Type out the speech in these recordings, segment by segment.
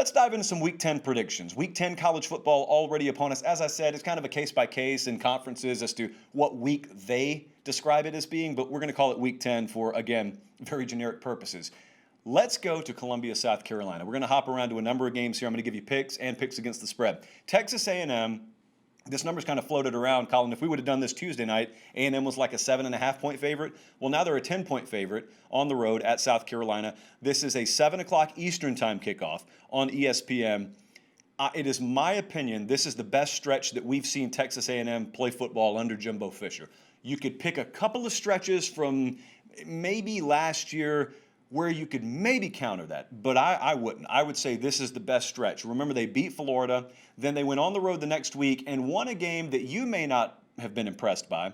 Let's dive into some Week 10 predictions. Week 10 college football already upon us. As I said, it's kind of a case-by-case in conferences as to what week they describe it as being, but we're going to call it Week 10 for, again, very generic purposes. Let's go to Columbia, South Carolina. We're going to hop around to a number of games here. I'm going to give you picks and picks against the spread. Texas A&M, this number's kind of floated around, Colin. If we would have done this Tuesday night, A&M was like a 7.5-point favorite. Well, now they're a 10-point favorite on the road at South Carolina. This is a 7 o'clock Eastern time kickoff on ESPN. It is my opinion this is the best stretch that we've seen Texas A&M play football under Jimbo Fisher. You could pick a couple of stretches from maybe last year where you could maybe counter that, but I wouldn't. I would say this is the best stretch. Remember, they beat Florida, then they went on the road the next week and won a game that you may not have been impressed by,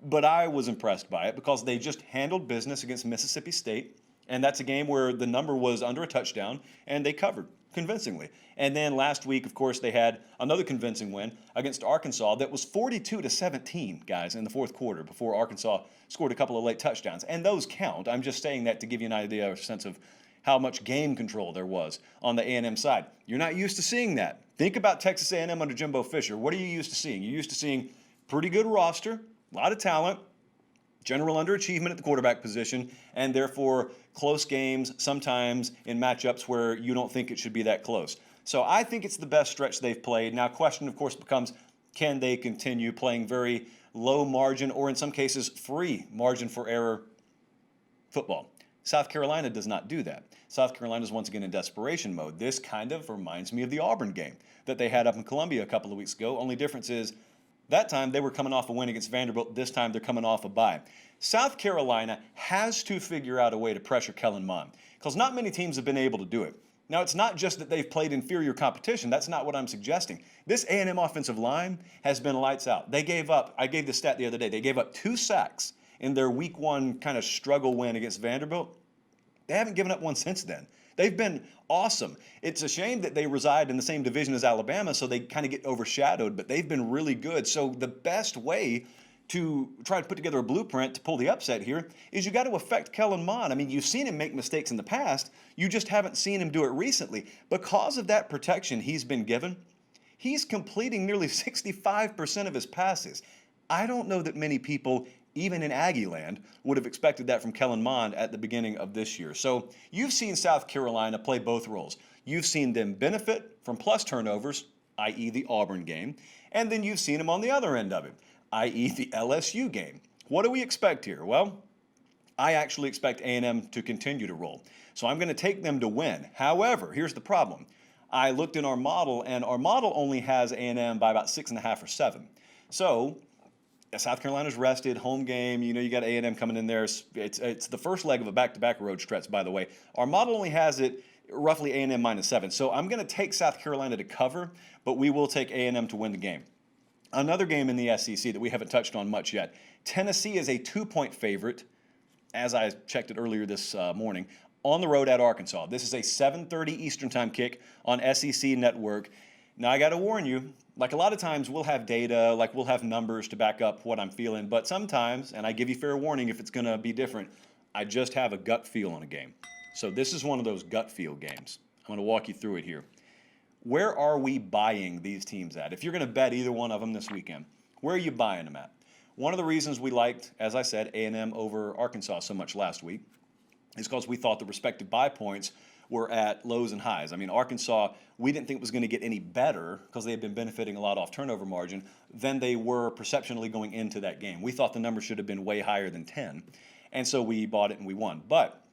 but I was impressed by it because they just handled business against Mississippi State, and that's a game where the number was under a touchdown, and they covered convincingly. And then last week, of course, they had another convincing win against Arkansas that was 42-17, guys, in the fourth quarter before Arkansas scored a couple of late touchdowns. And those count. I'm just saying that to give you an idea or a sense of how much game control there was on the A&M side. You're not used to seeing that. Think about Texas A&M under Jimbo Fisher. What are you used to seeing? You're used to seeing pretty good roster, a lot of talent, general underachievement at the quarterback position, and therefore close games sometimes in matchups where you don't think it should be that close. So I think it's the best stretch they've played. Now, question, of course, becomes, can they continue playing very low margin or in some cases free margin for error football? South Carolina does not do that. South Carolina is once again in desperation mode. This kind of reminds me of the Auburn game that they had up in Columbia a couple of weeks ago. Only difference is that time they were coming off a win against Vanderbilt. This time they're coming off a bye. South Carolina has to figure out a way to pressure Kellen Mond because not many teams have been able to do it. Now, it's not just that they've played inferior competition. That's not what I'm suggesting. This A&M offensive line has been lights out. They gave up, I gave the stat the other day, they gave up 2 sacks in their week 1 kind of struggle win against Vanderbilt. They haven't given up one since then. They've been awesome. It's a shame that they reside in the same division as Alabama, so they kind of get overshadowed, but they've been really good. So the best way to try to put together a blueprint to pull the upset here is you got to affect Kellen Mond. I mean, you've seen him make mistakes in the past. You just haven't seen him do it recently. Because of that protection he's been given, he's completing nearly 65% of his passes. I don't know that many people, even in Aggie land, would have expected that from Kellen Mond at the beginning of this year. So you've seen South Carolina play both roles. You've seen them benefit from plus turnovers, i.e. the Auburn game, and then you've seen them on the other end of it, i.e. the LSU game. What do we expect here? Well, I actually expect A&M to continue to roll. So I'm going to take them to win. However, here's the problem. I looked in our model, and our model only has A&M by about 6.5 or 7. So South Carolina's rested, home game. You know, you got A&M coming in there. It's the first leg of a back-to-back road stretch, by the way. Our model only has it roughly A&M -7. So I'm going to take South Carolina to cover, but we will take A&M to win the game. Another game in the SEC that we haven't touched on much yet. Tennessee is a 2-point favorite, as I checked it earlier this morning, on the road at Arkansas. This is a 7:30 Eastern time kick on SEC Network. Now, I got to warn you, like a lot of times we'll have data, like we'll have numbers to back up what I'm feeling, but sometimes, and I give you fair warning if it's going to be different, I just have a gut feel on a game. So this is one of those gut feel games. I'm going to walk you through it here. Where are we buying these teams at? If you're going to bet either one of them this weekend, where are you buying them at? One of the reasons we liked, as I said, A&M over Arkansas so much last week is because we thought the respective buy points were at lows and highs. I mean, Arkansas, we didn't think was going to get any better because they had been benefiting a lot off turnover margin than they were perceptionally going into that game. We thought the number should have been way higher than 10, and so we bought it and we won. But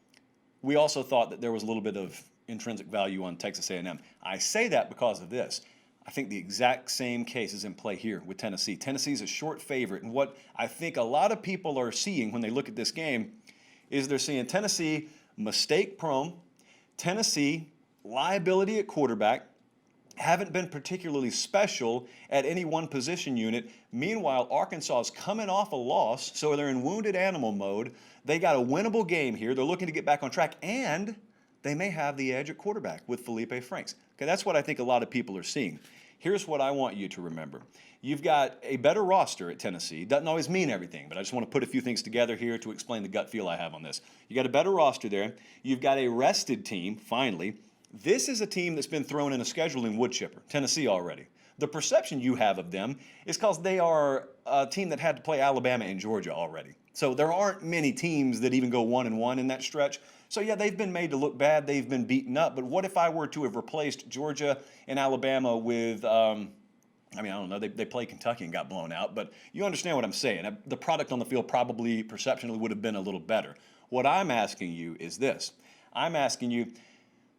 we also thought that there was a little bit of intrinsic value on Texas A&M. I say that because of this. I think the exact same case is in play here with Tennessee. Tennessee's a short favorite, and what I think a lot of people are seeing when they look at this game is they're seeing Tennessee mistake-prone, Tennessee liability at quarterback, haven't been particularly special at any one position unit. Meanwhile, Arkansas is coming off a loss, so they're in wounded animal mode. They got a winnable game here. They're looking to get back on track, and they may have the edge at quarterback with Felipe Franks. Okay, that's what I think a lot of people are seeing. Here's what I want you to remember. You've got a better roster at Tennessee. Doesn't always mean everything, but I just want to put a few things together here to explain the gut feel I have on this. You got a better roster there. You've got a rested team, finally, This is a team that's been thrown in a scheduling wood chipper, Tennessee already. The perception you have of them is because they are a team that had to play Alabama and Georgia already. So there aren't many teams that even go 1-1 in that stretch. So yeah, they've been made to look bad. They've been beaten up. But what if I were to have replaced Georgia and Alabama with, I don't know, they played Kentucky and got blown out. But you understand what I'm saying. The product on the field probably perceptionally would have been a little better. What I'm asking you is this. I'm asking you,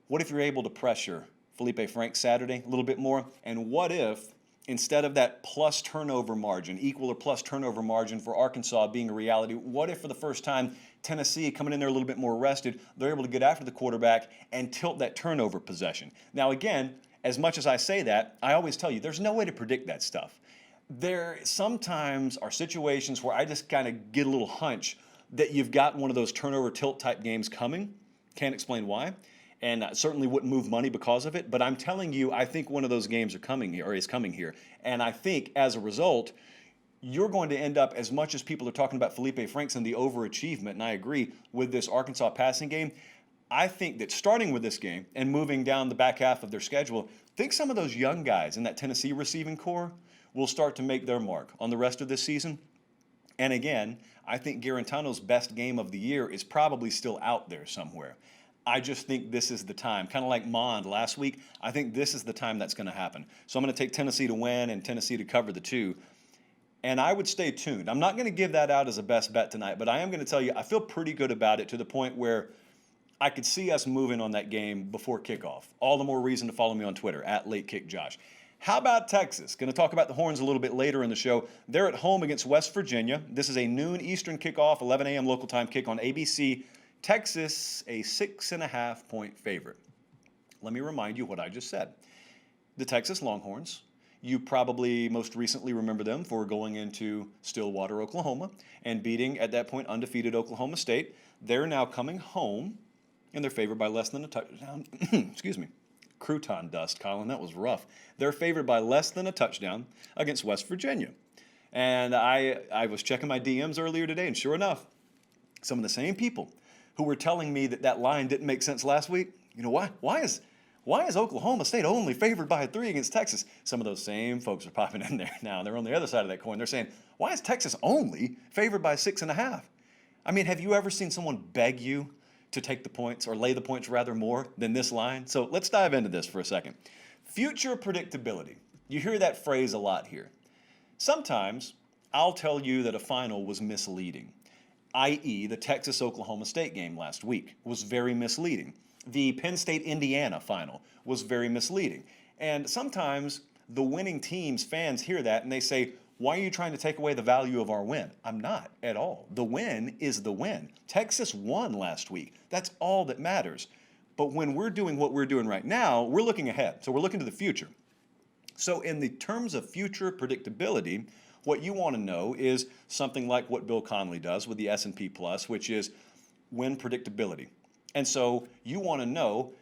what if you're able to pressure Felipe Franks Saturday a little bit more? And what if, instead of that plus turnover margin, equal or plus turnover margin for Arkansas being a reality, what if for the first time Tennessee coming in there a little bit more rested, they're able to get after the quarterback and tilt that turnover possession? Now again, as much as I say that, I always tell you there's no way to predict that stuff. There sometimes are situations where I just kind of get a little hunch that you've got one of those turnover tilt type games coming. Can't explain why. And I certainly wouldn't move money because of it. But I'm telling you, I think one of those games are coming here, or is coming here. And I think as a result, you're going to end up, as much as people are talking about Felipe Franks and the overachievement, and I agree with this Arkansas passing game, I think that starting with this game and moving down the back half of their schedule, I think some of those young guys in that Tennessee receiving core will start to make their mark on the rest of this season. And again, I think Garantano's best game of the year is probably still out there somewhere. I just think this is the time. Kind of like Mond last week, I think this is the time that's going to happen. So I'm going to take Tennessee to win and Tennessee to cover the 2. And I would stay tuned. I'm not going to give that out as a best bet tonight, but I am going to tell you I feel pretty good about it to the point where I could see us moving on that game before kickoff. All the more reason to follow me on Twitter, @LateKickJosh. How about Texas? Going to talk about the Horns a little bit later in the show. They're at home against West Virginia. This is a noon Eastern kickoff, 11 a.m. local time kick on ABC. Texas, a 6.5-point favorite. Let me remind you what I just said. The Texas Longhorns, you probably most recently remember them for going into Stillwater, Oklahoma, and beating, at that point, undefeated Oklahoma State. They're now coming home, and they're favored by less than a touchdown. Excuse me. Crouton dust, Colin. That was rough. They're favored by less than a touchdown against West Virginia. And I was checking my DMs earlier today, and sure enough, some of the same people who were telling me that line didn't make sense last week. You know why? Why is Oklahoma State only favored by 3 against Texas? Some of those same folks are popping in there now. They're on the other side of that coin. They're saying, why is Texas only favored by 6.5? I mean, have you ever seen someone beg you to take the points or lay the points rather more than this line? So let's dive into this for a second. Future predictability. You hear that phrase a lot here. Sometimes I'll tell you that a final was misleading, i.e. the Texas-Oklahoma State game last week was very misleading. The Penn State-Indiana final was very misleading. And sometimes the winning team's fans hear that and they say, why are you trying to take away the value of our win? I'm not at all. The win is the win. Texas won last week. That's all that matters. But when we're doing what we're doing right now, we're looking ahead. So we're looking to the future. So in the terms of future predictability, what you want to know is something like what Bill Connolly does with the S&P Plus, which is win predictability. And so you want to know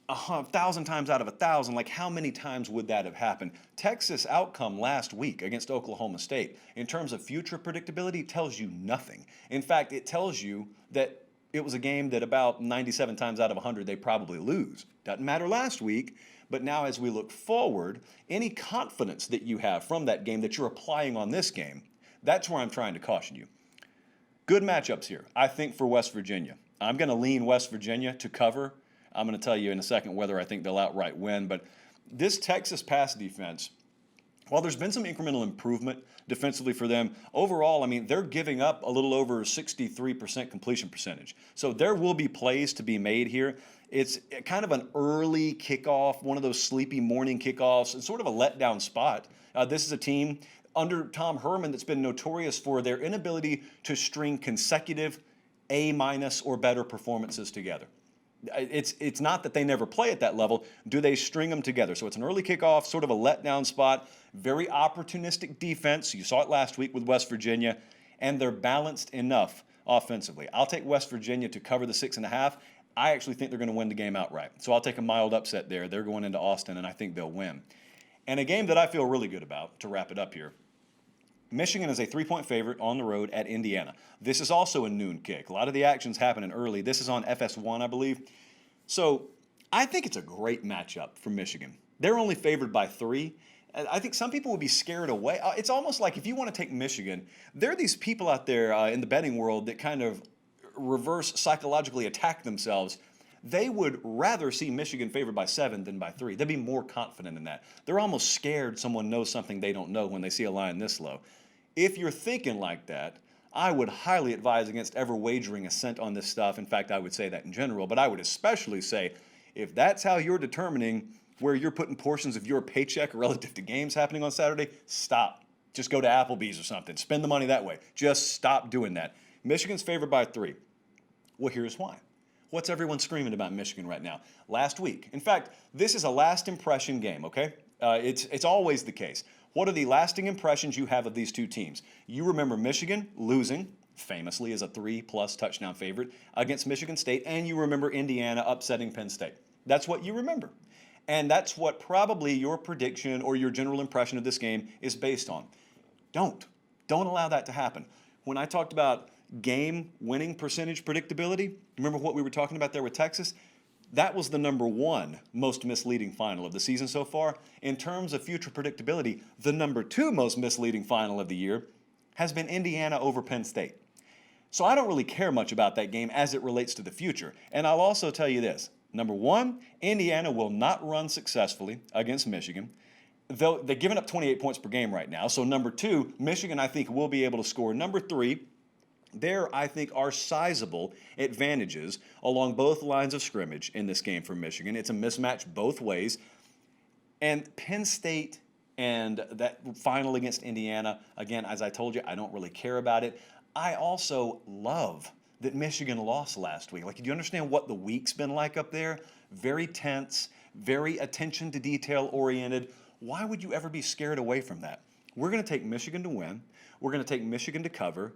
1,000 times out of 1,000, like how many times would that have happened? Texas' outcome last week against Oklahoma State, in terms of future predictability, tells you nothing. In fact, it tells you that it was a game that about 97 times out of 100 they probably lose. Doesn't matter last week, but now as we look forward, any confidence that you have from that game that you're applying on this game, that's where I'm trying to caution you. Good matchups here, I think, for West Virginia. I'm going to lean West Virginia to cover. I'm going to tell you in a second whether I think they'll outright win. But this Texas pass defense, while there's been some incremental improvement defensively for them, overall, I mean, they're giving up a little over 63% completion percentage. So there will be plays to be made here. It's kind of an early kickoff, one of those sleepy morning kickoffs. It's sort of a letdown spot. This is a team under Tom Herman that's been notorious for their inability to string consecutive A- or better performances together. It's not that they never play at that level. Do they string them together? So it's an early kickoff, sort of a letdown spot, very opportunistic defense. You saw it last week with West Virginia, and they're balanced enough offensively. I'll take West Virginia to cover the 6.5. I actually think they're going to win the game outright. So I'll take a mild upset there. They're going into Austin, and I think they'll win. And a game that I feel really good about, to wrap it up here, Michigan is a 3-point favorite on the road at Indiana. This is also a noon kick. A lot of the action's happening early. This is on FS1, I believe. So I think it's a great matchup for Michigan. They're only favored by 3. I think some people would be scared away. It's almost like if you want to take Michigan, there are these people out there in the betting world that kind of reverse psychologically attack themselves. They would rather see Michigan favored by 7 than by 3. They'd be more confident in that. They're almost scared someone knows something they don't know when they see a line this low. If you're thinking like that, I would highly advise against ever wagering a cent on this stuff. In fact, I would say that in general, but I would especially say if that's how you're determining where you're putting portions of your paycheck relative to games happening on Saturday, stop. Just go to Applebee's or something. Spend the money that way. Just stop doing that. Michigan's favored by 3. Well, here's why. What's everyone screaming about Michigan right now? Last week. In fact, this is a last impression game, okay? It's always the case. What are the lasting impressions you have of these two teams? You remember Michigan losing, famously as a 3+ touchdown favorite, against Michigan State, and you remember Indiana upsetting Penn State. That's what you remember. And that's what probably your prediction or your general impression of this game is based on. Don't allow that to happen. When I talked about game winning percentage predictability, remember what we were talking about there with Texas? That was the number 1 most misleading final of the season so far. In terms of future predictability, the number 2 most misleading final of the year has been Indiana over Penn State. So I don't really care much about that game as it relates to the future. And I'll also tell you this. Number 1, Indiana will not run successfully against Michigan. Though they're giving up 28 points per game right now. So number 2, Michigan, I think, will be able to score. Number 3, there, I think, are sizable advantages along both lines of scrimmage in this game for Michigan. It's a mismatch both ways. And Penn State and that final against Indiana, again, as I told you, I don't really care about it. I also love that Michigan lost last week. Like, do you understand what the week's been like up there? Very tense, very attention to detail oriented. Why would you ever be scared away from that? We're going to take Michigan to win. We're going to take Michigan to cover.